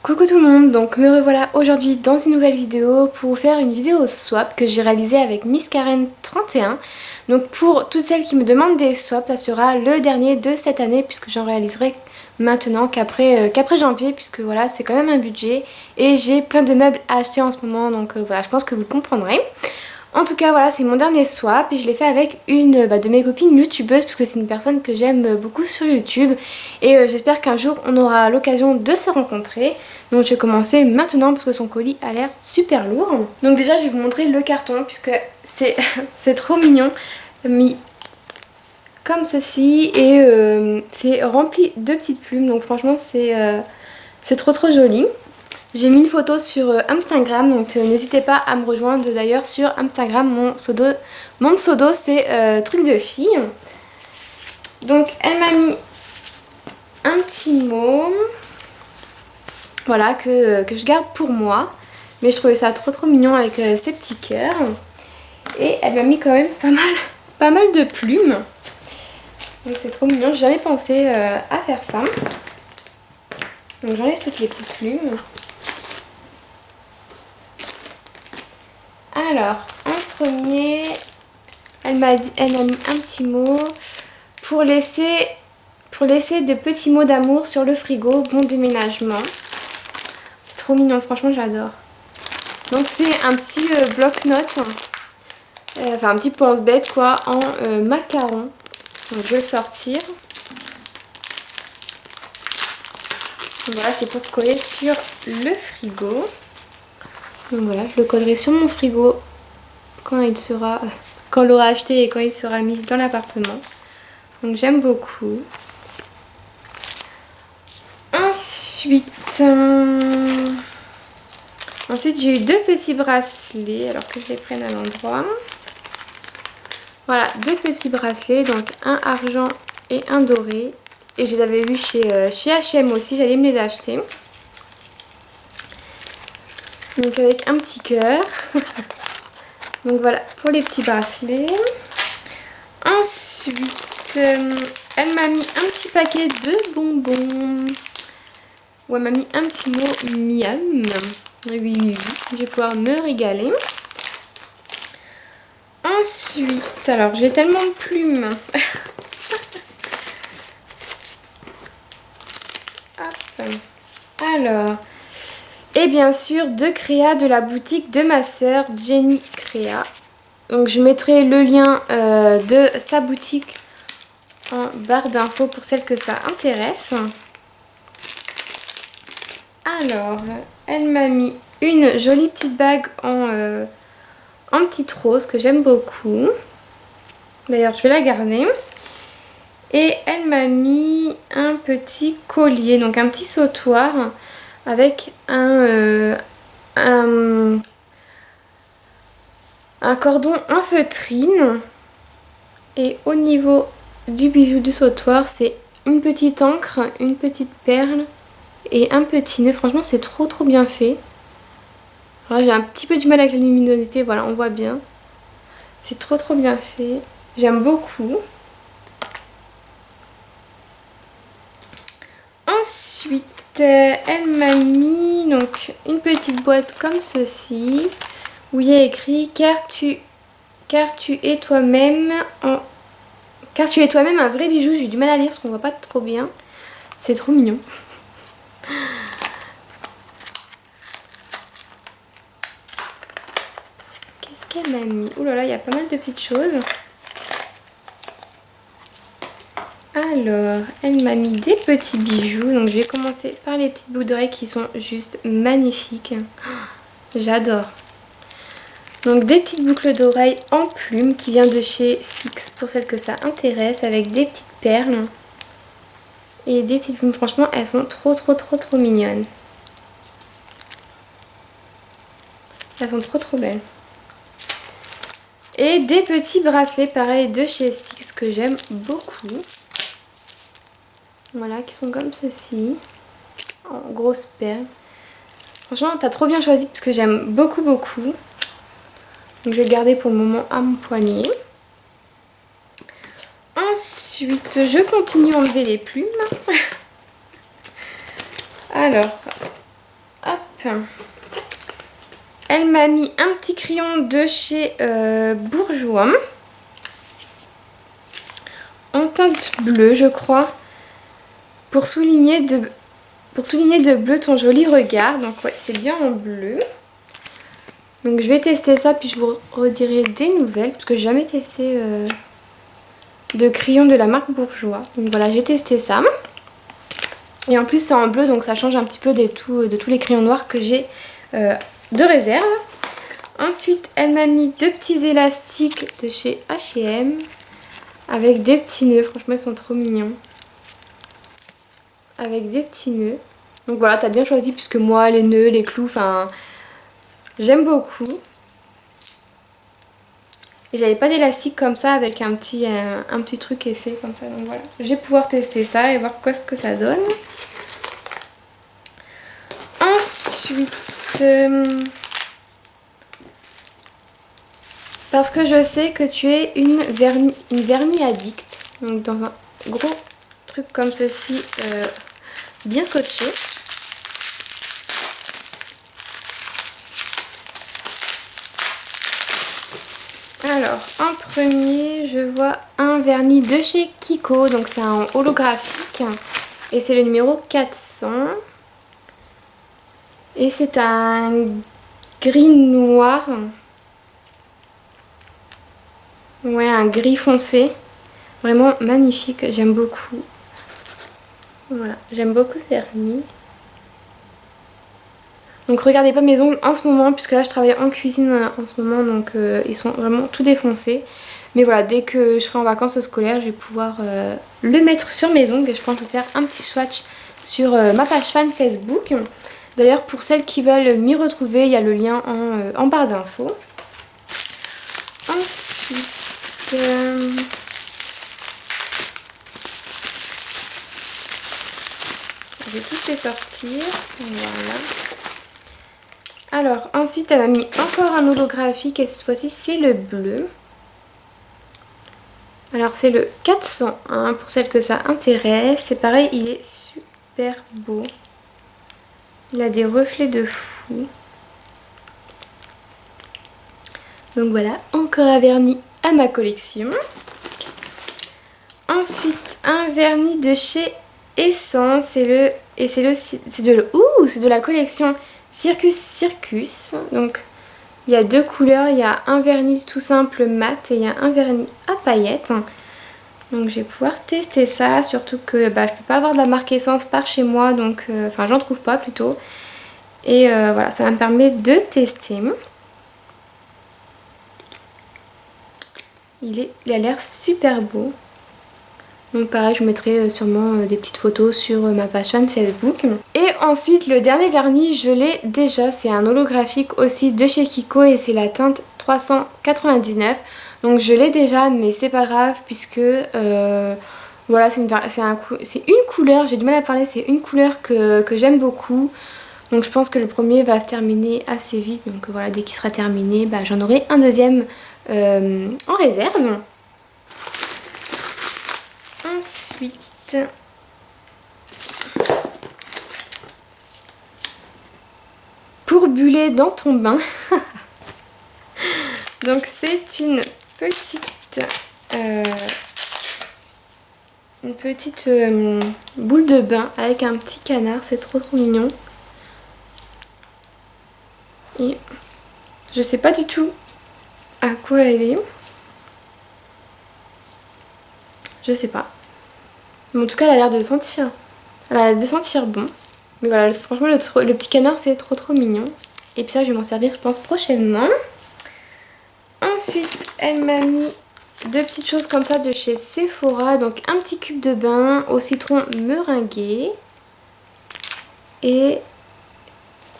Coucou tout le monde, donc me revoilà aujourd'hui dans une nouvelle vidéo pour vous faire une vidéo swap que j'ai réalisée avec Miss Karen 31. Donc pour toutes celles qui me demandent des swaps, ça sera le dernier de cette année puisque j'en réaliserai maintenant qu'après janvier, puisque voilà, c'est quand même un budget et j'ai plein de meubles à acheter en ce moment, donc voilà, je pense que vous le comprendrez. En tout cas, voilà, c'est mon dernier swap et je l'ai fait avec une de mes copines youtubeuses parce que c'est une personne que j'aime beaucoup sur YouTube et j'espère qu'un jour on aura l'occasion de se rencontrer. Donc je vais commencer maintenant parce que son colis a l'air super lourd. Donc déjà, je vais vous montrer le carton puisque c'est c'est trop mignon, mis comme ceci et c'est rempli de petites plumes. Donc franchement, c'est trop joli. J'ai mis une photo sur Instagram, donc n'hésitez pas à me rejoindre d'ailleurs sur Instagram. Mon pseudo c'est truc de fille. Donc elle m'a mis un petit mot, voilà, que je garde pour moi. Mais je trouvais ça trop mignon avec ces petits cœurs. Et elle m'a mis quand même pas mal de plumes. Donc c'est trop mignon, j'ai jamais pensé à faire ça. Donc j'enlève toutes les petites plumes. Alors, en premier, elle m'a mis un petit mot pour laisser de petits mots d'amour sur le frigo. Bon déménagement. C'est trop mignon, franchement j'adore. Donc c'est un petit bloc-notes, enfin un petit pense-bête quoi, en macaron. Donc je vais le sortir. Donc voilà, c'est pour coller sur le frigo. Donc voilà, je le collerai sur mon frigo quand on l'aura acheté et quand il sera mis dans l'appartement. Donc j'aime beaucoup. Ensuite j'ai eu deux petits bracelets, alors que je les prenne à l'endroit. Voilà, deux petits bracelets, donc un argent et un doré. Et je les avais vus chez H&M aussi, j'allais me les acheter. Donc avec un petit cœur. Donc voilà pour les petits bracelets. Ensuite, elle m'a mis un petit paquet de bonbons. Où elle m'a mis un petit mot miam. Oui, je vais pouvoir me régaler. Ensuite, alors j'ai tellement de plumes. Hop. Alors, et bien sûr, deux créas de la boutique de ma sœur, Jenny Créa. Donc je mettrai le lien de sa boutique en barre d'infos pour celles que ça intéresse. Alors, elle m'a mis une jolie petite bague en petite rose que j'aime beaucoup. D'ailleurs, je vais la garder. Et elle m'a mis un petit collier, donc un petit sautoir avec un cordon en feutrine. Et au niveau du bijou du sautoir, c'est une petite encre, une petite perle et un petit nœud. Franchement, c'est trop bien fait. Alors j'ai un petit peu du mal avec la luminosité, voilà, on voit bien. C'est trop bien fait. J'aime beaucoup. Ensuite, elle m'a mis donc une petite boîte comme ceci, où il y a écrit car tu es toi-même un vrai bijou. J'ai eu du mal à lire parce qu'on voit pas trop bien. C'est trop mignon. Qu'est-ce qu'elle m'a mis? Ouh là là, il y a pas mal de petites choses. Alors, elle m'a mis des petits bijoux. Donc, je vais commencer par les petites boucles d'oreilles qui sont juste magnifiques. J'adore. Donc, des petites boucles d'oreilles en plumes qui viennent de chez Six pour celles que ça intéresse, avec des petites perles. Et des petites plumes. Franchement, elles sont trop mignonnes. Elles sont trop belles. Et des petits bracelets pareil de chez Six que j'aime beaucoup. Voilà, qui sont comme ceci, en grosses perles. Franchement, t'as trop bien choisi parce que j'aime beaucoup. Donc je vais le garder pour le moment à mon poignet. Ensuite, je continue à enlever les plumes. Alors, Elle m'a mis un petit crayon de chez Bourjois. En teinte bleue, je crois. Pour souligner de bleu ton joli regard. Donc ouais, c'est bien en bleu. Donc je vais tester ça, puis je vous redirai des nouvelles. Parce que j'ai jamais testé de crayon de la marque Bourjois. Donc voilà, j'ai testé ça. Et en plus c'est en bleu, donc ça change un petit peu de tous les crayons noirs que j'ai de réserve. Ensuite, elle m'a mis 2 petits élastiques de chez H&M. Avec des petits nœuds, franchement ils sont trop mignons. Avec des petits nœuds. Donc voilà, t'as bien choisi puisque moi les nœuds, les clous, enfin j'aime beaucoup. Et j'avais pas d'élastique comme ça avec un petit truc effet comme ça. Donc voilà, je vais pouvoir tester ça et voir ce que ça donne. Ensuite, parce que je sais que tu es une vernis addict. Donc dans un gros truc comme ceci, bien scotché. Alors, en premier, je vois un vernis de chez Kiko. Donc c'est un holographique. Et c'est le numéro 400. Et c'est un gris noir. Ouais, un gris foncé. Vraiment magnifique, j'aime beaucoup. Voilà, j'aime beaucoup ce vernis. Donc regardez pas mes ongles en ce moment, puisque là je travaille en cuisine en ce moment, donc ils sont vraiment tout défoncés. Mais voilà, dès que je serai en vacances scolaires, je vais pouvoir le mettre sur mes ongles. Et je pense faire un petit swatch sur ma page fan Facebook. D'ailleurs, pour celles qui veulent m'y retrouver, il y a le lien en barre d'infos. Ensuite... je vais tous les sortir. Voilà. Alors, ensuite, elle a mis encore un holographique et cette fois-ci, c'est le bleu. Alors, c'est le 401 pour celles que ça intéresse. C'est pareil, il est super beau. Il a des reflets de fou. Donc voilà, encore un vernis à ma collection. Ensuite, un vernis de chez Essence. C'est de la collection Circus. Donc, il y a 2 couleurs. Il y a un vernis tout simple mat et il y a un vernis à paillettes. Donc, je vais pouvoir tester ça. Surtout que je ne peux pas avoir de la marque Essence par chez moi. Donc, enfin, j'en trouve pas plutôt. Et voilà, ça me permet de tester. Il a l'air super beau. Donc pareil, je vous mettrai sûrement des petites photos sur ma page fan Facebook. Et ensuite, le dernier vernis, je l'ai déjà. C'est un holographique aussi de chez Kiko et c'est la teinte 399. Donc je l'ai déjà, mais c'est pas grave puisque voilà, c'est une couleur, j'ai du mal à parler, c'est une couleur que j'aime beaucoup. Donc je pense que le premier va se terminer assez vite. Donc voilà, dès qu'il sera terminé, j'en aurai un deuxième en réserve. Ensuite, pour buller dans ton bain. Donc c'est une petite boule de bain avec un petit canard, c'est trop mignon. Et je sais pas du tout à quoi elle est. Je sais pas. Mais en tout cas, elle a l'air de sentir. Elle a l'air de sentir bon. Mais voilà, franchement, le petit canard, c'est trop mignon. Et puis ça, je vais m'en servir, je pense, prochainement. Ensuite, elle m'a mis 2 petites choses comme ça de chez Sephora. Donc, un petit cube de bain au citron meringué. Et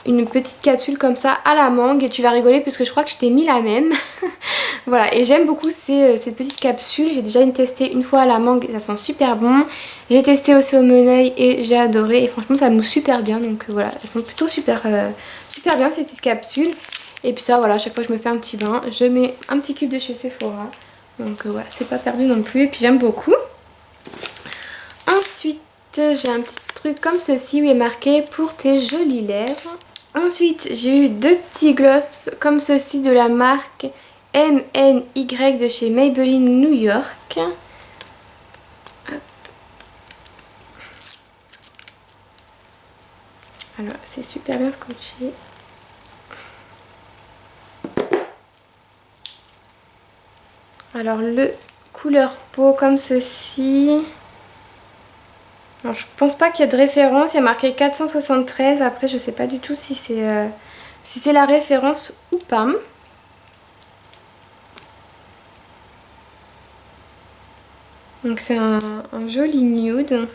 une petite capsule comme ça à la mangue. Et tu vas rigoler puisque je crois que je t'ai mis la même. Voilà, et j'aime beaucoup cette petite capsule. J'ai déjà testé une fois à la mangue et ça sent super bon. J'ai testé aussi au Moneuil et j'ai adoré. Et franchement, ça mousse super bien. Donc voilà, elles sont plutôt super bien ces petites capsules. Et puis ça, voilà, à chaque fois que je me fais un petit bain, je mets un petit cube de chez Sephora. Donc voilà, c'est pas perdu non plus. Et puis j'aime beaucoup. Ensuite, j'ai un petit truc comme ceci où il est marqué pour tes jolies lèvres. Ensuite, j'ai eu deux petits gloss comme ceci de la marque MNY de chez Maybelline New York. Alors, c'est super bien scotché. Alors, le couleur peau comme ceci. Alors, je pense pas qu'il y ait de référence. Il y a marqué 473. Après, je sais pas du tout si c'est la référence ou pas. Donc, c'est un joli nude.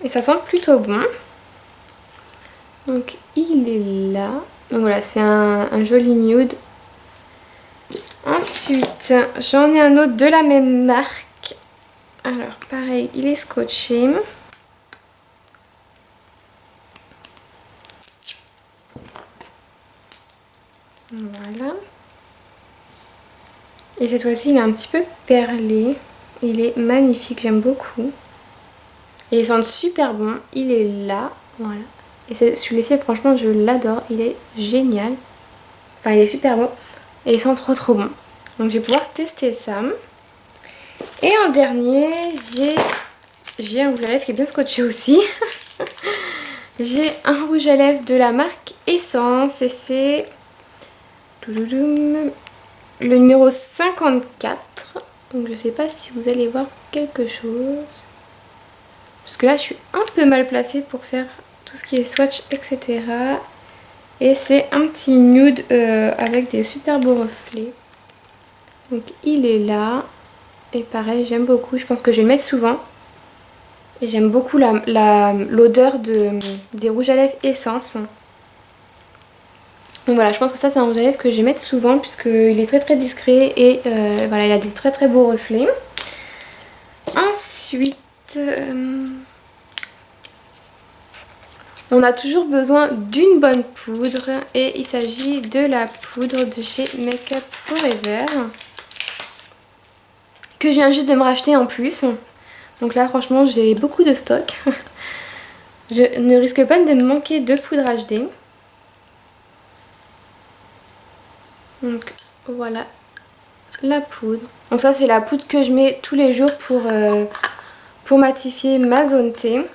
Et ça sent plutôt bon. Donc, il est là. Donc, voilà, c'est un joli nude. Ensuite, j'en ai un autre de la même marque. Alors, pareil, il est scotché. Voilà. Et cette fois-ci, il est un petit peu perlé. Il est magnifique, j'aime beaucoup. Et il sent super bon. Il est là, voilà. Et celui-ci, franchement, je l'adore. Il est génial. Enfin, il est super beau. Et il sent trop bon. Donc, je vais pouvoir tester ça. Et en dernier, j'ai un rouge à lèvres qui est bien scotché aussi. J'ai un rouge à lèvres de la marque Essence. Et c'est le numéro 54. Donc, je sais pas si vous allez voir quelque chose. Parce que là, je suis un peu mal placée pour faire tout ce qui est swatch, etc. Et c'est un petit nude avec des super beaux reflets. Donc il est là. Et pareil, j'aime beaucoup. Je pense que je vais le mettre souvent. Et j'aime beaucoup l'odeur des rouges à lèvres Essence. Donc voilà, je pense que ça c'est un rouge à lèvres que je vais mettre souvent puisqu'il est très discret. Et voilà, il a des très beaux reflets. Ensuite... on a toujours besoin d'une bonne poudre et il s'agit de la poudre de chez Make Up Forever que je viens juste de me racheter en plus. Donc là franchement j'ai beaucoup de stock. Je ne risque pas de me manquer de poudre HD. Donc voilà la poudre. Donc ça c'est la poudre que je mets tous les jours pour matifier ma zone T.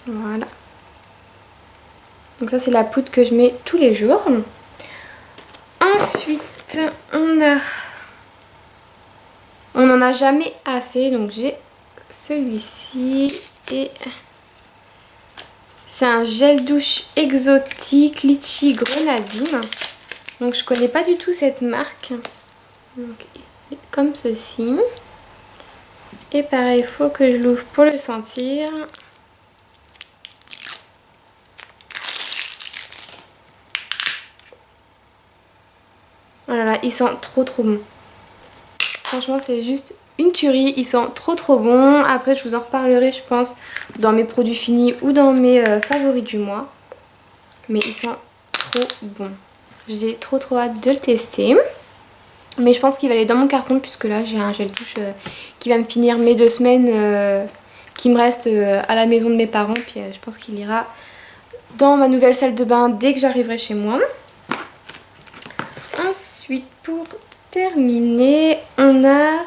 Voilà. Donc ça c'est la poudre que je mets tous les jours. Ensuite on n'en a jamais assez, donc j'ai celui-ci et c'est un gel douche exotique litchi grenadine. Donc je connais pas du tout cette marque. Donc il est comme ceci. Et pareil, il faut que je l'ouvre pour le sentir. Oh là là, il sent trop bon. Franchement, c'est juste une tuerie. Il sent trop bon. Après, je vous en reparlerai, je pense, dans mes produits finis ou dans mes favoris du mois. Mais il sent trop bon. J'ai trop hâte de le tester. Mais je pense qu'il va aller dans mon carton puisque là, j'ai un gel douche qui va me finir mes 2 semaines qui me restent à la maison de mes parents. Puis je pense qu'il ira dans ma nouvelle salle de bain dès que j'arriverai chez moi. Ensuite, pour terminer, on a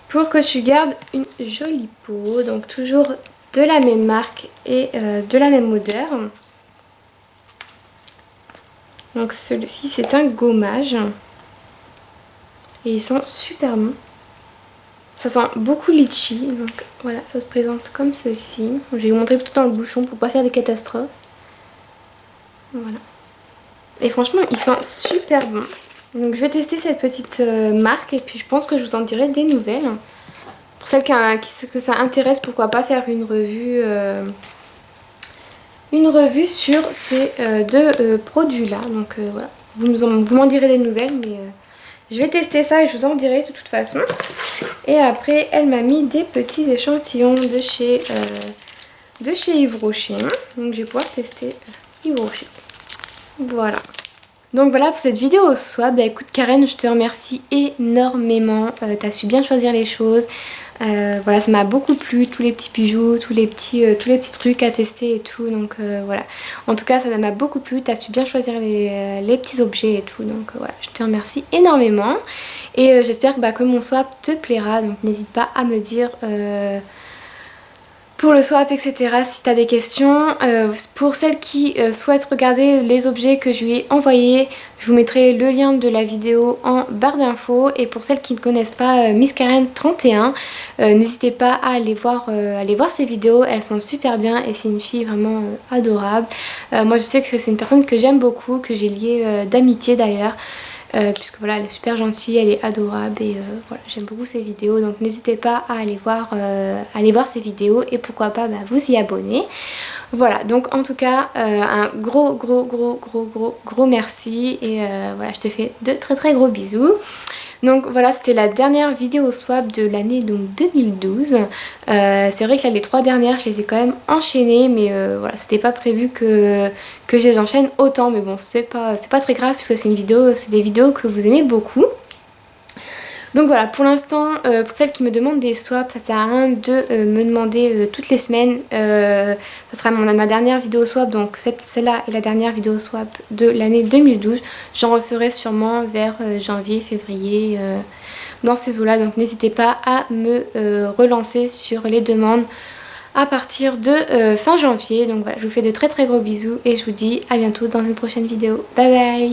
pour que tu gardes une jolie peau, donc toujours de la même marque et de la même odeur. Donc celui-ci c'est un gommage et il sent super bon. Ça sent beaucoup litchi, donc voilà, ça se présente comme ceci. Je vais vous montrer tout dans le bouchon pour pas faire des catastrophes. Voilà. Et franchement, il sent super bon. Donc je vais tester cette petite marque et puis je pense que je vous en dirai des nouvelles. Pour celles que ça intéresse, pourquoi pas faire une revue sur ces deux produits-là. Donc voilà, vous m'en direz des nouvelles, mais je vais tester ça et je vous en dirai de toute façon. Et après, elle m'a mis des petits échantillons de chez Yves Rocher. Donc je vais pouvoir tester Yves Rocher. Voilà. Donc voilà pour cette vidéo swap. Bah écoute Karen, je te remercie énormément. T'as su bien choisir les choses. Voilà, ça m'a beaucoup plu, tous les petits bijoux, tous les petits trucs à tester et tout, donc voilà. En tout cas, ça m'a beaucoup plu, tu as su bien choisir les petits objets et tout, donc voilà, je te remercie énormément. Et j'espère que mon swap te plaira, donc n'hésite pas à me dire pour le swap, etc. si tu as des questions. Pour celles qui souhaitent regarder les objets que je lui ai envoyés, je vous mettrai le lien de la vidéo en barre d'infos. Et pour celles qui ne connaissent pas Miss Karen 31, n'hésitez pas à aller voir ses vidéos, elles sont super bien et c'est une fille vraiment adorable. Moi je sais que c'est une personne que j'aime beaucoup, que j'ai liée d'amitié d'ailleurs. Puisque voilà, elle est super gentille, elle est adorable et voilà, j'aime beaucoup ses vidéos, donc n'hésitez pas à aller voir ses vidéos et pourquoi pas vous y abonner. Voilà, donc en tout cas un gros merci et voilà, je te fais de très gros bisous. Donc voilà, c'était la dernière vidéo swap de l'année 2012. C'est vrai que là les 3 dernières je les ai quand même enchaînées, mais voilà, c'était pas prévu que je les enchaîne autant, mais bon c'est pas très grave puisque c'est des vidéos que vous aimez beaucoup. Donc voilà, pour l'instant, pour celles qui me demandent des swaps, ça sert à rien de me demander toutes les semaines. Ça sera ma dernière vidéo swap, donc celle-là est la dernière vidéo swap de l'année 2012. J'en referai sûrement vers janvier, février, dans ces eaux-là. Donc n'hésitez pas à me relancer sur les demandes à partir de fin janvier. Donc voilà, je vous fais de très gros bisous et je vous dis à bientôt dans une prochaine vidéo. Bye bye!